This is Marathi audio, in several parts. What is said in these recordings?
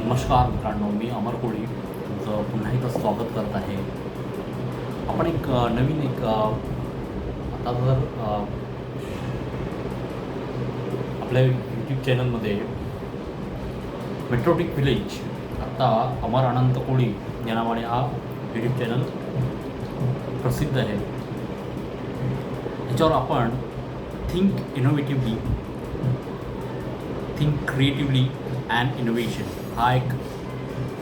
नमस्कार मित्रांनो, मी अमर कोळी तुमचं पुन्हा एकदा स्वागत करत आहे. आपण एक नवीन आता जर आपल्या यूट्यूब चॅनलमध्ये मेट्रोटिक विलेज, आत्ता अमर अनंत कोळी या नावाने हा यूट्यूब चॅनल प्रसिद्ध आहे. याच्यावर आपण think innovatively, think creatively and innovation हा एक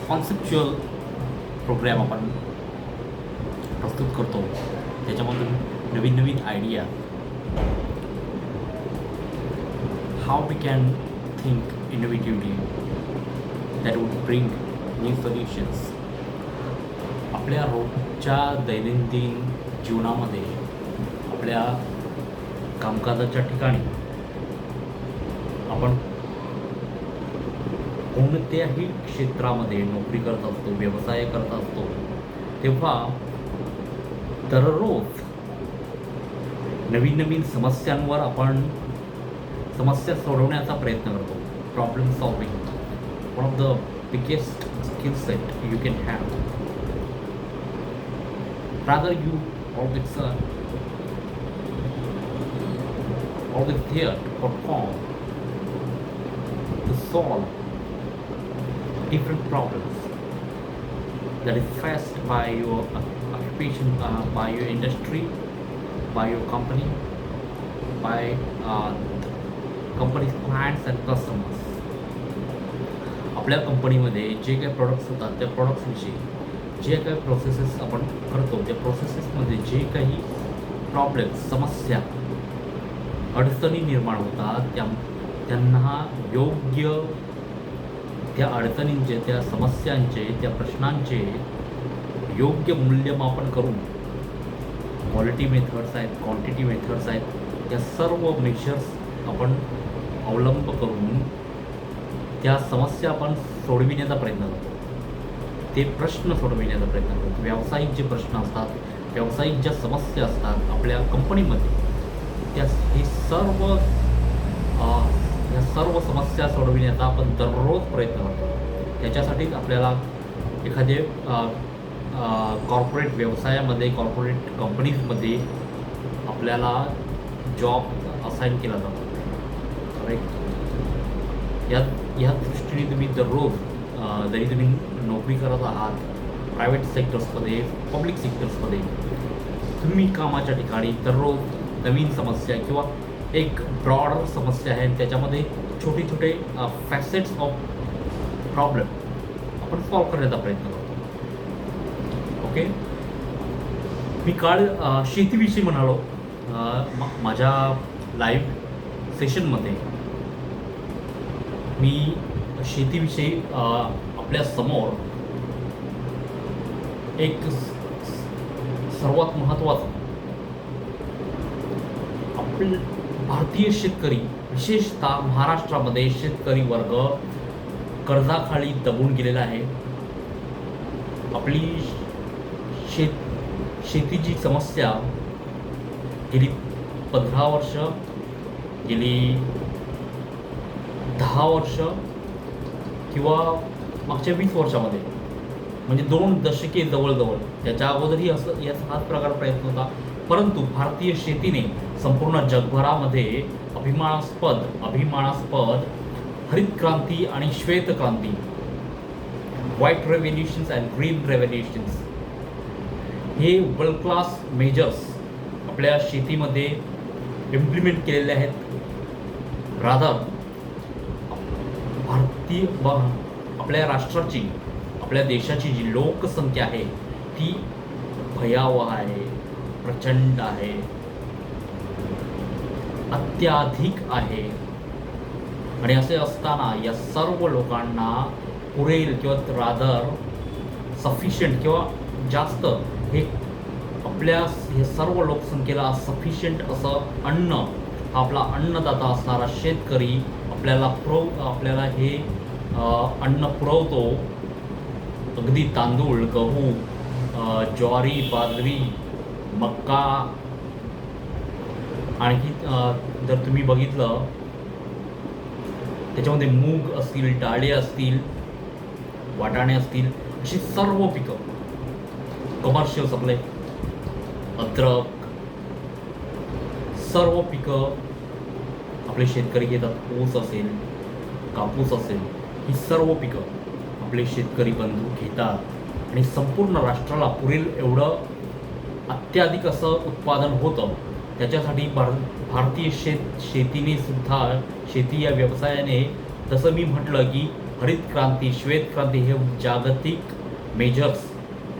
कॉन्सेप्च्युअल प्रोग्रॅम आपण प्रस्तुत करतो. त्याच्यामधून नवीन नवीन idea, how we can think innovatively that would bring new solutions. आपल्या रोजच्या दैनंदिन जीवनामध्ये, आपल्या कामकाजाच्या ठिकाणी आपण कोणत्याही क्षेत्रामध्ये नोकरी करत असतो, व्यवसाय करत असतो, तेव्हा दररोज नवीन नवीन समस्यांवर आपण समस्या सोडवण्याचा प्रयत्न करतो. Problem solving, one of the biggest skill set you can have. Rather you always there to perform, to solve different problems that is faced by your occupation, by your industry, by your company, by company's clients and customers. आपल्या कंपनीमध्ये जे काही प्रोडक्ट्स होतात त्या प्रोडक्ट्सविषयी, जे काही प्रोसेसेस आपण करतो त्या प्रोसेसेसमध्ये जे काही प्रॉब्लेम्स, समस्या, अडचणी निर्माण होतात त्यांना योग्य त्या अडचणींचे, त्या समस्यांचे, त्या प्रश्नांचे योग्य मूल्यमापन करून, क्वालिटी मेथड्स आहेत, क्वांटिटी मेथड्स आहेत, त्या सर्व मेजर्स आपण अवलंब करून त्या समस्या आपण सोडविण्याचा प्रयत्न करतो. ते प्रश्न सोडविण्याचा प्रयत्न करतो. व्यावसायिक जे प्रश्न असतात, व्यावसायिक ज्या समस्या असतात आपल्या कंपनीमध्ये, या सर्व समस्या सोडविण्याचा आपण दररोज प्रयत्न करतो. त्याच्यासाठीच आपल्याला एखादे कॉर्पोरेट व्यवसायामध्ये, कॉर्पोरेट कंपनीजमध्ये आपल्याला जॉब असाईन केला जातो. राईट. या दृष्टीने तुम्ही दररोज, जरी तुम्ही नोकरी करत आहात प्रायव्हेट सेक्टर्समध्ये, पब्लिक सेक्टर्समध्ये, तुम्ही कामाच्या ठिकाणी दररोज नवीन समस्या किंवा एक ब्रॉडर समस्या आहे, त्याच्यामध्ये छोटे छोटे फॅसेट्स ऑफ प्रॉब्लेम आपण सॉल्व करण्याचा प्रयत्न करतो. ओके. मी काल शेतीविषयी म्हणालो. माझ्या लाईव्ह सेशनमध्ये मी शेतीविषयी आपल्या समोर एक सर्वात महत्त्वाचं, भारतीय शेतकरी, विशेषतः महाराष्ट्रामध्ये शेतकरी वर्ग कर्जाखाली दबून गेलेला आहे. आपली शेतीची समस्या गेली 15 वर्ष, गेली 10 वर्ष किंवा मागच्या 20 वर्षामध्ये, म्हणजे 2 दशके जवळजवळ, त्याच्या अगोदरही हाच प्रकार प्रयत्न होता. परंतु भारतीय शेतीने संपूर्ण जगभरामध्ये अभिमानास्पद हरित क्रांती आणि श्वेत क्रांती, व्हाईट रेव्होल्युशन्स अँड ग्रीन रेव्होल्युशन्स, हे वर्ल्ड क्लास मेजर्स आपल्या शेतीमध्ये इम्प्लिमेंट केलेले आहेत. रादर आपल्या राष्ट्राची, आपल्या देशाची जी लोकसंख्या आहे ती भयावह आहे, प्रचंड आहे, अत्याधिक आहे. आणि असे असताना या सर्व लोकांना पुरेल किंवा रादर सफिशियंट किंवा जास्त, हे सर्व लोकसंख्येला सफिशियंट असं अन्न, आपला अन्नदाता असणारा शेतकरी आपल्याला हे अन्न पुरवतो. अगदी तांदूळ, गहू, ज्वारी, बाजरी, मक्का, आणखी जर तुम्ही बघितलं त्याच्यामध्ये मूग असतील, डाळे असतील, वाटाणे असतील, अशी सर्व पिकं, कमर्शियल्स आपले अद्रक, सर्व पिकं आपले शेतकरी घेतात. ऊस असेल, कापूस असेल, ही सर्व पिकं आपले शेतकरी बंधू घेतात आणि संपूर्ण राष्ट्राला पुरेल एवढं अत्याधिक असं उत्पादन होतं. त्याच्यासाठी भारतीय शेतीने सुद्धा, शेती या व्यवसायाने, जसं मी म्हटलं की हरित क्रांती, श्वेत क्रांती हे जागतिक मेजर्स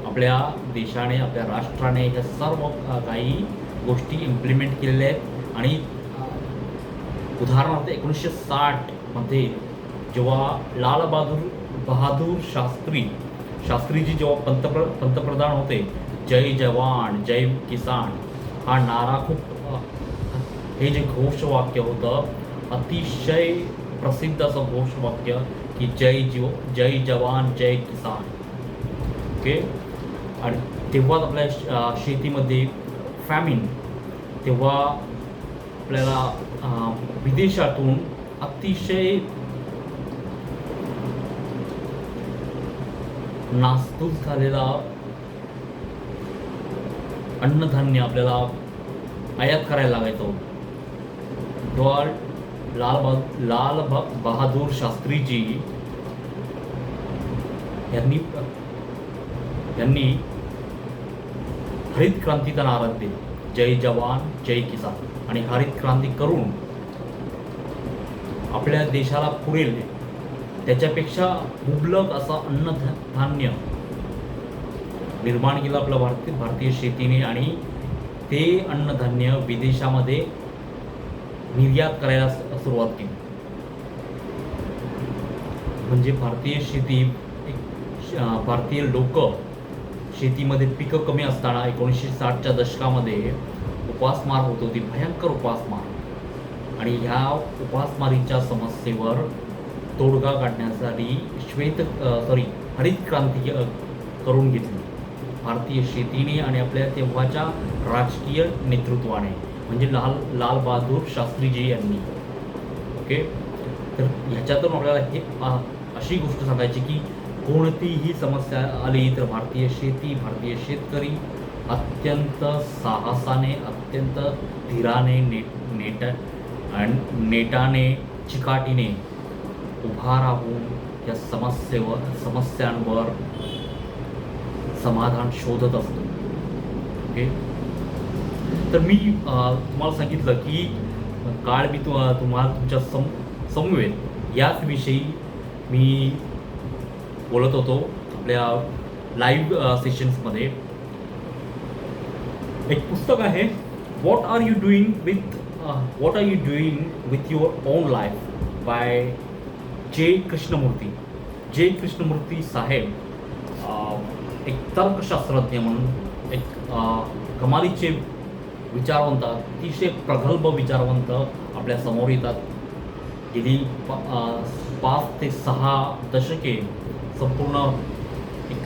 आपल्या देशाने, आपल्या राष्ट्राने ह्या सर्व काही गोष्टी इम्प्लिमेंट केलेल्या आहेत. आणि उदाहरणार्थ 1960मध्ये जेव्हा बहादूर शास्त्रीजी जेव्हा पंतप्रधान होते, जय जवान जय किसान हा नारा खूप, हे जे घोषवाक्य होतं, अतिशय प्रसिद्ध असं घोषवाक्य की जय जवान जय किसान. ओके. आणि तेव्हाच आपल्या शेतीमध्ये फॅमिन, तेव्हा आपल्याला विदेशातून अतिशय नासधूस झालेला अन्नधान्य आपल्याला आयात करायला लागायचं. तेव्हा बहादूर शास्त्रीजी यांनी हरित क्रांतीचा नारा दिला, जय जवान जय किसान. आणि हरित क्रांती करून आपल्या देशाला पुरेल त्याच्यापेक्षा मुबलक असं अन्नधान्य निर्माण केलं आपलं भारतीय शेतीने. आणि ते अन्नधान्य विदेशामध्ये निर्यात करायला सुरुवात केली. म्हणजे भारतीय लोक शेतीमध्ये पिकं कमी असताना 1960च्या दशकामध्ये उपासमार होत होती, भयंकर उपासमार. आणि ह्या उपासमारीच्या समस्येवर तोडगा काढण्यासाठी हरित क्रांती करून घेतली भारतीय शेतीने आणि आपल्या तेव्हाच्या राजकीय नेतृत्वाने, म्हणजे लाल बहादूर शास्त्रीजी यांनी. ओके. तर ह्याच्यातून आपल्याला अशी गोष्ट सांगायची की कोणतीही समस्या आली तर भारतीय शेतकरी अत्यंत साहसाने, अत्यंत धीराने, नेटाने, चिकाटीने उभा राहून या समस्यांवर समाधान शोधत असतो. ओके. तर मी तुम्हाला सांगितलं की काळ मी तुम्हाला तुमच्या समवेत याच विषयी मी बोलत होतो आपल्या लाईव्ह सेशन्समध्ये. एक पुस्तक आहे, what are you doing with your own life by J Krishnamurti साहेब. एक तर्कशास्त्रज्ञ म्हणून, एक कमालीचे विचारवंत, अतिशय प्रगल्भ विचारवंत आपल्या समोर येतात. गेली 5 ते 6 दशके संपूर्ण एक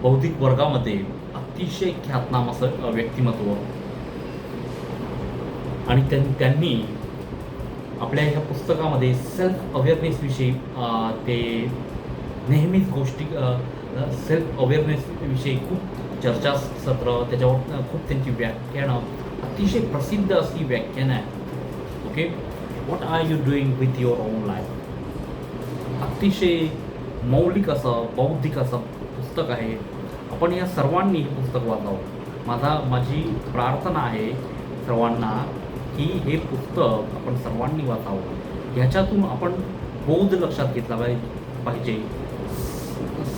बौद्धिक वर्गामध्ये अतिशय ख्यातनाम असं व्यक्तिमत्व. आणि त्यांनी आपल्या ह्या पुस्तकामध्ये सेल्फ अवेअरनेसविषयी ते नेहमीच गोष्टी, सेल्फ अवेअरनेसविषयी खूप चर्चासत्र, त्याच्यावर खूप त्यांची व्याख्यानं, अतिशय प्रसिद्ध अशी व्याख्यानं आहेत. Okay. What are you doing with your own life. अतिशय मौलिक असं, बौद्धिक असं पुस्तक आहे. आपण या सर्वांनी हे पुस्तक वाचावं. माझी प्रार्थना आहे सर्वांना की हे पुस्तक आपण सर्वांनी वाचावं. ह्याच्यातून आपण बौद्ध लक्षात घेतला पाहिजे.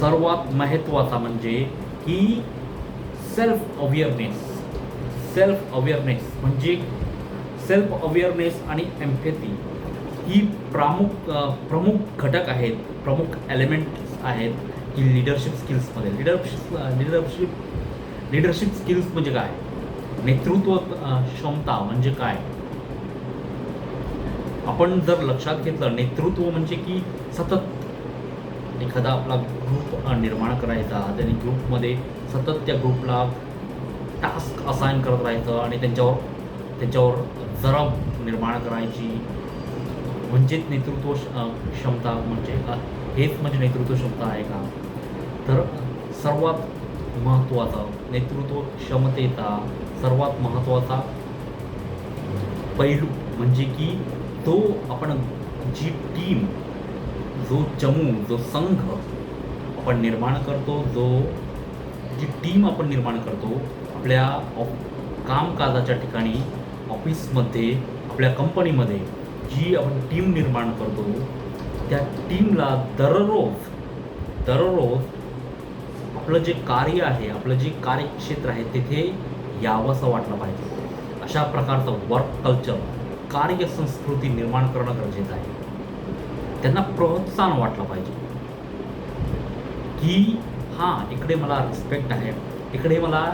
सर्वात महत्त्वाचा म्हणजे की सेल्फ अवेअरनेस आणि एम्पॅथी ही प्रमुख घटक आहेत, प्रमुख एलिमेंट्स आहेत की लिडरशिप स्किल्समध्ये. लिडरशिप स्किल्स म्हणजे काय, नेतृत्व क्षमता म्हणजे काय. आपण जर लक्षात घेतलं, नेतृत्व म्हणजे की सतत एखादा आपला ग्रुप निर्माण करायचा, त्याने ग्रुपमध्ये सतत त्या ग्रुपला टास्क असाइन करत राहायचं आणि त्यांच्यावर जरब निर्माण करायची. म्हणजेच नेतृत्व क्षमता म्हणजे हेच म्हणजे नेतृत्व क्षमता आहे का? तर सर्वात महत्त्वाचा नेतृत्व क्षमतेचा सर्वात महत्त्वाचा पैलू म्हणजे की तो आपण जी टीम, जो चमू, जो संघ आपण निर्माण करतो, जी टीम आपण निर्माण करतो आपल्या कामकाजाच्या ठिकाणी, ऑफिसमध्ये, आपल्या कंपनीमध्ये जी आपण टीम निर्माण करतो, त्या टीमला दररोज आपलं जे कार्य आहे, आपलं जे कार्यक्षेत्र आहे तिथे यावंसं वाटलं पाहिजे. अशा प्रकारचं वर्क कल्चर, कार्यसंस्कृती निर्माण करणं गरजेचं आहे. त्यांना प्रोत्साहन वाटलं पाहिजे की हां, इकडे मला रिस्पेक्ट आहे, इकडे मला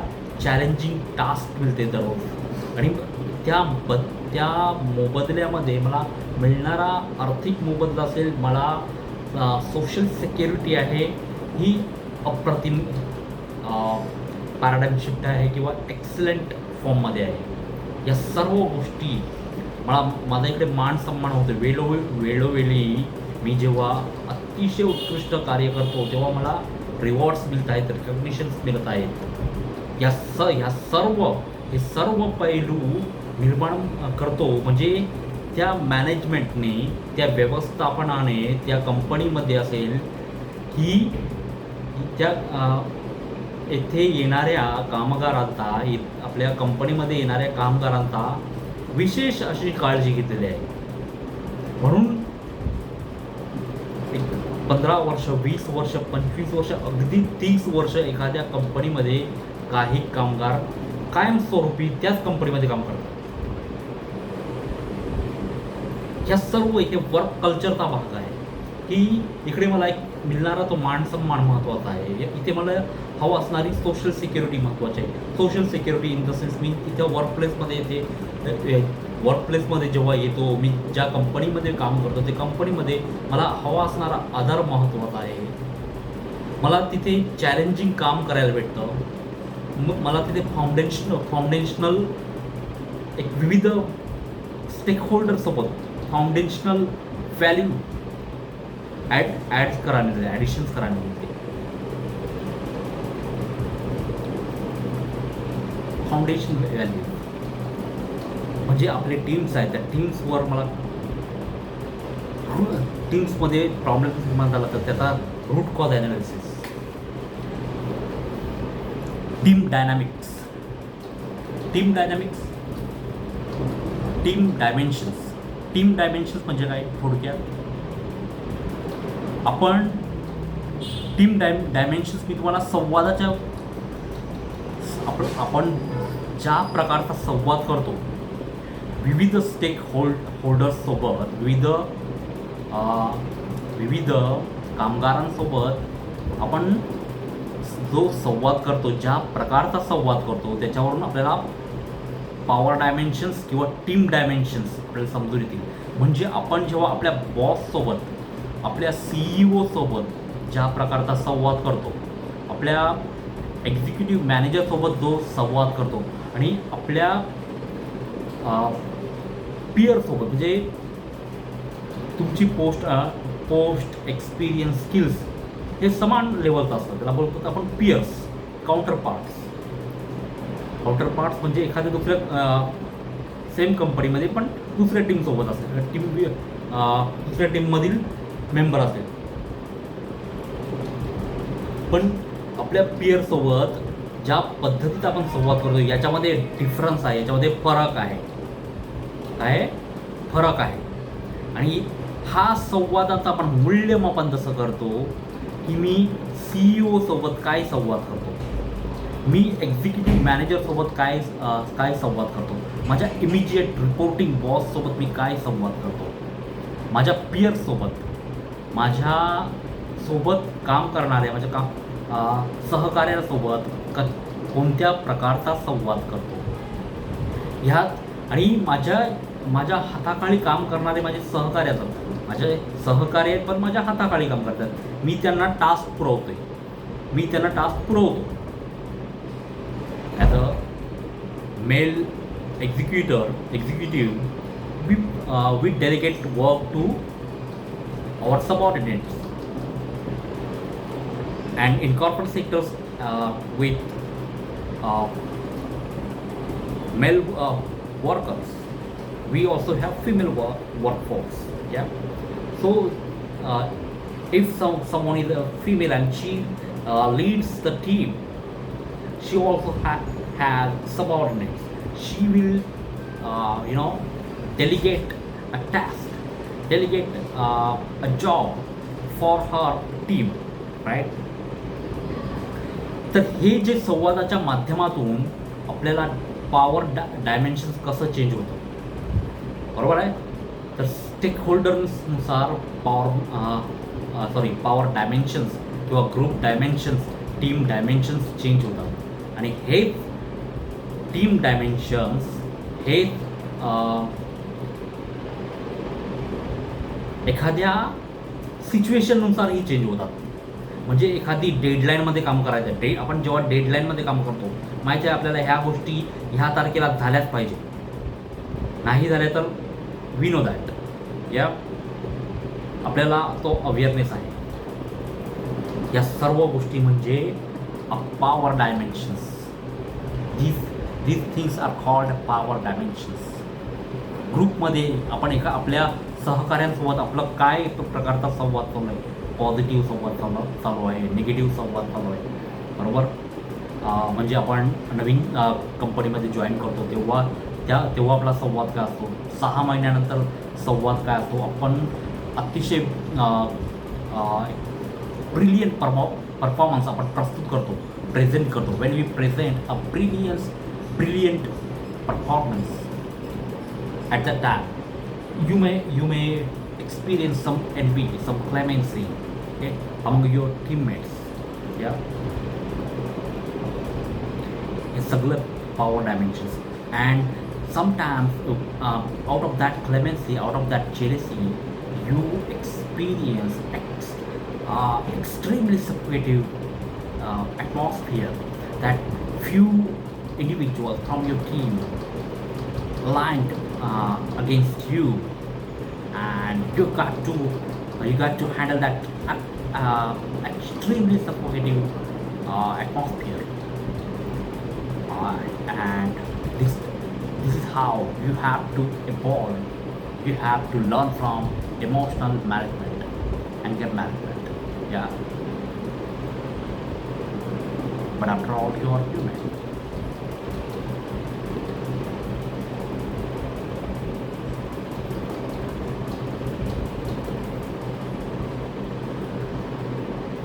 चॅलेंजिंग टास्क मिळते दररोज आणि त्या मोबदल्यामध्ये मला मिळणारा आर्थिक मोबदला असेल, मला सोशल सिक्युरिटी आहे, ही अप्रतिम पॅराडाईम शिफ्ट आहे किंवा एक्सलंट फॉर्ममध्ये आहे. या सर्व गोष्टी माझा इकडे मान सन्मान होतो. वेळोवेळी मी जेव्हा अतिशय उत्कृष्ट कार्य करतो तेव्हा मला रिवॉर्ड्स मिळत आहेत, रिकग्निशन्स मिळत आहेत. हे सर्व पैलू निर्माण करतो म्हणजे त्या मॅनेजमेंटने, त्या व्यवस्थापनाने त्या कंपनीमध्ये असेल की त्या येथे येणाऱ्या कामगारांचा, आपल्या कंपनीमध्ये येणाऱ्या कामगारांचा विशेष अशी काळजी घेतलेली आहे. म्हणून 15 वर्ष, 20 वर्ष, 25 वर्ष, अगदी 30 वर्ष एखाद्या कंपनीमध्ये काही कामगार कायमस्वरूपी त्याच कंपनीमध्ये काम करतात. या सर्व इथे वर्क कल्चरचा भाग आहे की इकडे मला एक मिळणारा तो मान सन्मान महत्त्वाचा आहे. इथे मला हवं असणारी सोशल सिक्युरिटी महत्त्वाची आहे. Social security in the sense मी इथं वर्कप्लेसमध्ये जेव्हा येतो, मी ज्या कंपनीमध्ये काम करतो ते कंपनीमध्ये मला हवा असणारा आधार महत्त्वाचा आहे. मला तिथे चॅलेंजिंग काम करायला भेटतं. मग मला तिथे फाउंडेशनल एक विविध स्टेकहोल्डरसोबत फाउंडेशनल व्हॅल्यू ॲडिशन्स करायला मिळते. फाउंडेशन व्हॅल्यू म्हणजे आपले टीम्स आहेत, त्या टीम्सवर मला टीम्समध्ये प्रॉब्लेम निर्माण झाला तर त्याचा root cause analysis. Team dimensions म्हणजे काय? थोडक्यात आपण टीम डायमेन्शन्स मी तुम्हाला संवादाच्या आपण ज्या प्रकारचा संवाद करतो विविध स्टेक होल्डर्ससोबत, विविध कामगारांसोबत आपण जो संवाद करतो, ज्या प्रकारचा संवाद करतो त्याच्यावरून आपल्याला पॉवर डायमेन्शन्स किंवा टीम डायमेन्शन्स आपल्याला समजून येतील. म्हणजे आपण जेव्हा आपल्या बॉससोबत, आपल्या CEO सोबत ज्या प्रकारचा संवाद करतो, आपल्या एक्झिक्युटिव्ह मॅनेजरसोबत जो संवाद करतो आणि आपल्या पीअरसोबत म्हणजे तुमची पोस्ट एक्सपिरियन्स स्किल्स हे समान लेवलचं असतं. त्याला बोलतो आपण पीअर्स, काउंटर पार्ट्स म्हणजे एखाद्या दुसऱ्या सेम कंपनीमध्ये पण दुसऱ्या टीमसोबत असेल, दुसऱ्या टीममधील मेंबर असेल, पण आपल्या पीअरसोबत ज्या पद्धतीत आपण संवाद करतो याच्यामध्ये डिफरन्स आहे, याच्यामध्ये फरक आहे. आणि हा संवादाचा आपण मूल्यमापन जसं करतो की मी CEO सोबत काय संवाद करतो, मी एक्झिक्युटिव्ह मॅनेजरसोबत काय संवाद करतो, माझ्या इमिजिएट रिपोर्टिंग बॉससोबत मी काय संवाद करतो, माझ्या पीअर्ससोबत, माझ्यासोबत काम करणाऱ्या माझ्या सहकार्यासोबत कोणत्या प्रकारचा संवाद करतो ह्यात. आणि माझ्या हाताखाली काम करणारे माझे सहकारी असतात, माझे सहकारी आहेत पण माझ्या हाताखाली काम करतात. मी त्यांना टास्क पुरवतो ॲज अ मेल एक्झिक्युटिव्ह. मी we delegate work to our subordinates, and in corporate sectors with uh, male workers, we also have female workforce. Yeah. So uh, if someone is a female and she leads the team, she also has subordinates. She will delegate a task, delegate a job for her team, right? तर हे जे संवादाच्या माध्यमातून आपल्याला पॉवर डायमेन्शन्स कसं चेंज होतं, बरोबर आहे. तर स्टेक होल्डर्सनुसार पॉवर डायमेन्शन्स किंवा group dimensions, team dimensions change होतात. आणि हे टीम डायमेन्शन्स हे एखाद्या सिच्युएशननुसारही चेंज होतात. म्हणजे एखादी डेडलाईनमध्ये काम करायचं आपण जेव्हा डेडलाईनमध्ये काम करतो, माहिती आहे आपल्याला ह्या गोष्टी ह्या तारखेला झाल्याच पाहिजे, नाही झाल्या तर वी नो दॅट. या आपल्याला तो अवेअरनेस आहे. या सर्व गोष्टी म्हणजे power dimensions. these things are called power dimensions. ग्रुपमध्ये आपण आपल्या सहकाऱ्यांसोबत आपलं काय प्रकारचा संवाद चालू आहे, पॉझिटिव्ह संवाद चालू आहे, निगेटिव्ह संवाद चालू आहे, बरोबर. म्हणजे आपण नवीन कंपनीमध्ये जॉईन करतो तेव्हा आपला संवाद काय असतो, 6 महिन्यानंतर संवाद काय असतो, आपण अतिशय ब्रिलियंट परफॉर्मन्स आपण प्रस्तुत करतो, प्रेझेंट करतो. When we present a brilliant performance at that time, you may experience some envy, some clemency, okay, among your teammates. Yeah, it's a power dimensions. And sometimes out of that clemency, out of that jealousy, you experience extremely supportive atmosphere that few individuals from your team aligned against you, and you got to handle that extremely supportive atmosphere, and this is how you have to evolve. You have to learn from emotional management, anger management. Yeah, but after all, you are human.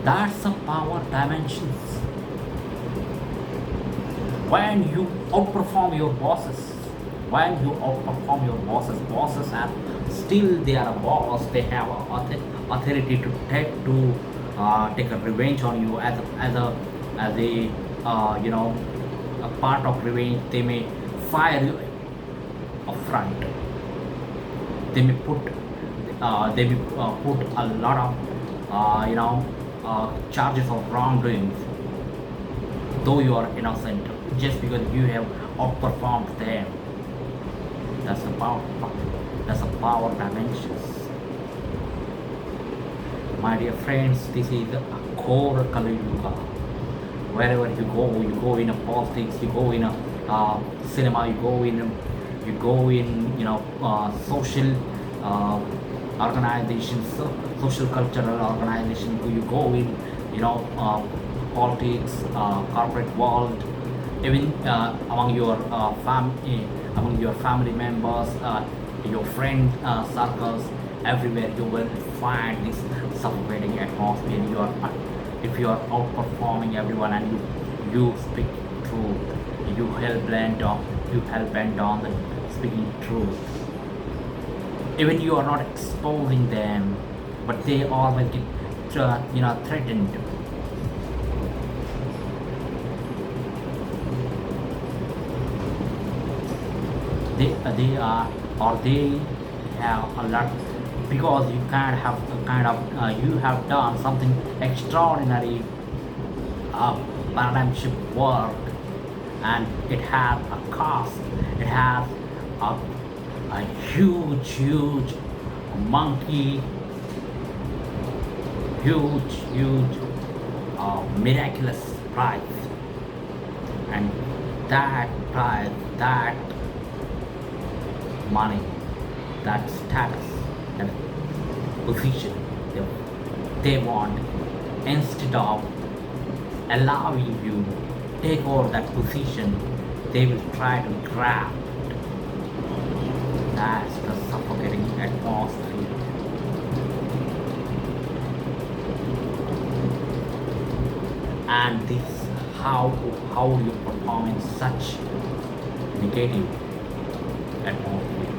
That's the power dimensions. When you outperform your bosses, bosses are still they are a boss. They have authority to take a revenge on you as a a part of revenge. They may fire you up front. They may put a lot of charges of wrongdoing, though you are innocent, just because you have outperformed them. That's the power dimensions. My dear friends, this is the core Kali Yuga. Wherever you go in a politics, you go in a cinema, you go in social organizations, social cultural organization. You go in politics, corporate world, even among your family members, your friend circles. Everywhere you will find this suffocating atmosphere. If you are outperforming everyone and you speak truth, you hell bent on the speaking truth. Even you are not exposing them, but they always get threatened. They have a lot, because you you have done something extraordinary, paradigm shift work, and it has a cost. It has a huge monkey, huge miraculous prize, and that prize, that money, that status, that position they want, instead of allowing you take over that position, they will try to grab. That's the suffocating atmosphere. And this how you perform in such negative atmosphere.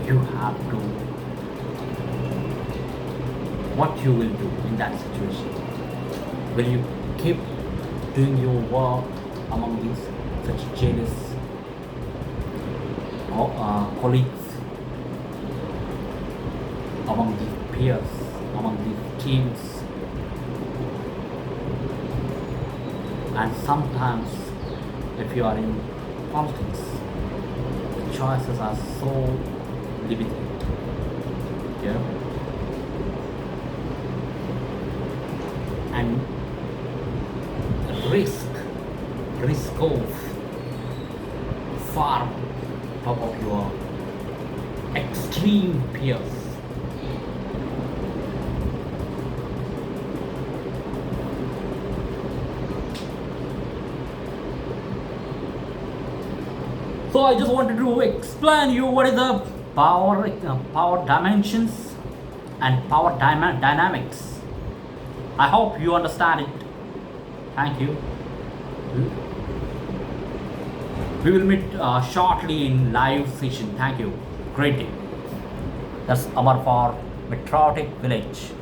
You have to, what you will do in that situation? Will you keep doing your work among these such jealous colleagues, among these peers, among these teams? And sometimes, if you are in politics, the choices are so limited. Yeah. And risk of far top of your extreme peers. So I just wanted to explain you what is the power dimensions and power dynamics. I hope you understand it. Thank you. We will meet shortly in live session. Thank you. Great day. That's Amar for Metrotic Village.